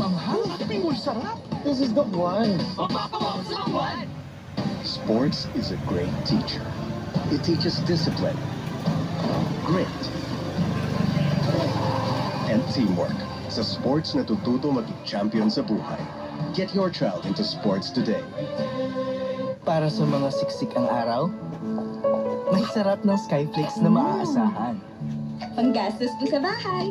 Anghang, pingol sarap. This is the one. What? Sports is a great teacher. It teaches discipline, grit, and teamwork. Sa sports natututo maging champion sa buhay. Get your child into sports today. Para sa mga siksik ang araw, may sarap ng Skyflakes na maaasahan. Panggastos ko sa bahay.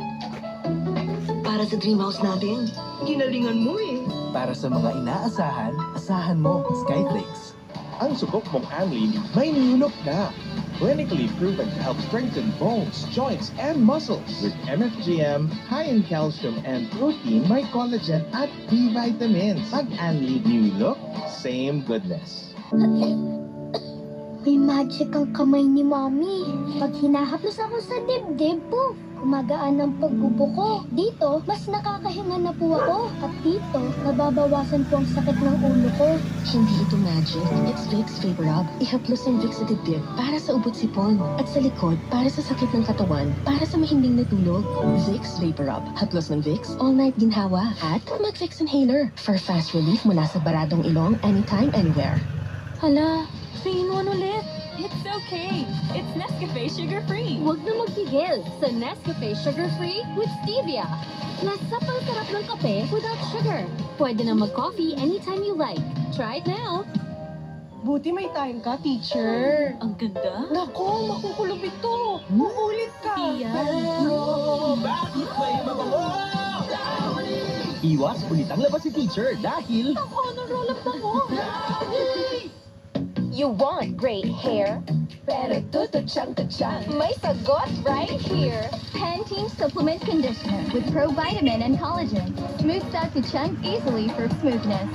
Para sa dream house natin. Ginalingan mo eh. Para sa mga inaasahan, asahan mo Skyflakes. Ang subok mong Anlin may nilunok na. Clinically proven to help strengthen bones, joints, and muscles. With MFGM, high in calcium and protein, may collagen at B vitamins. Pag Anlin New Look, same goodness. May magic ang kamay ni Mommy. Pag hinahaplos ako sa dibdib, poof, gumagaan ang pagbubo ko. Dito, mas nakakahinga na po ako. At dito, nababawasan po ang sakit ng ulo ko. Hindi ito magic. It's Vicks Vapor Rub. Ihaplos ang Vicks sa dibdib para sa ubot sipon. At sa likod, para sa sakit ng katawan. Para sa mahimbing na tulog. Vicks Vapor Rub. Haplos ng Vicks, all night ginhawa. At mag-Vicks Inhaler for fast relief mula sa baradong ilong anytime, anywhere. Hala, 3-in-1 ulit. It's okay. It's Nescafe sugar-free. Huwag na magpigil sa Nescafe Sugar Free with Stevia. Nasapang sarap ng kape without sugar. Pwede na mag-coffee anytime you like. Try it now. Buti may time ka, teacher. Ang ganda. Nako, makukulog ito. Uulit ka. Iwas ulitang labas si teacher dahil Honor roll up ako. You want great hair? Pero tutuchang-tuchang. May sagot right here. Pantene Supplement Conditioner with provitamin and collagen. Smooths out to chunk easily for smoothness.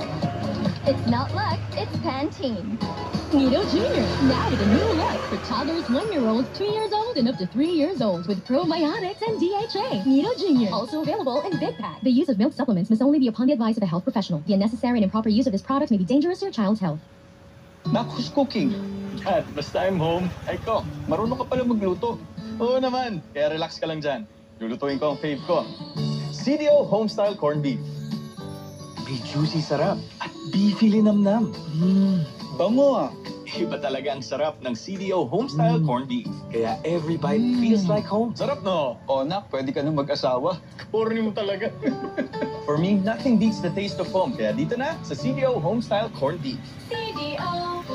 It's not luck, it's Pantene. Nido Jr. Now with a new look for toddlers 1-year-olds, 2 years old, and up to 3 years old with probiotics and DHA. Nido Jr. Also available in Big Pack. The use of milk supplements must only be upon the advice of a health professional. The unnecessary and improper use of this product may be dangerous to your child's health. Nak, who's cooking? Dad, basta I'm home. Ay ko, marunong ka pala magluto. Oo naman, kaya relax ka lang dyan. Lulutuin ko ang fave ko. CDO Homestyle Corned Beef. may juicy sarap at beefy linamnam. Bango ah! Iba talaga ang sarap ng CDO Homestyle Corned Beef. Kaya every bite feels like home. Sarap no? O nak, pwede ka na mag-asawa. Corny mo talaga. For me, nothing beats the taste of home. Kaya dito na sa CDO Homestyle Corned Beef. CDO.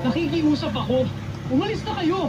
Nakikiusap ako. Umalis na kayo.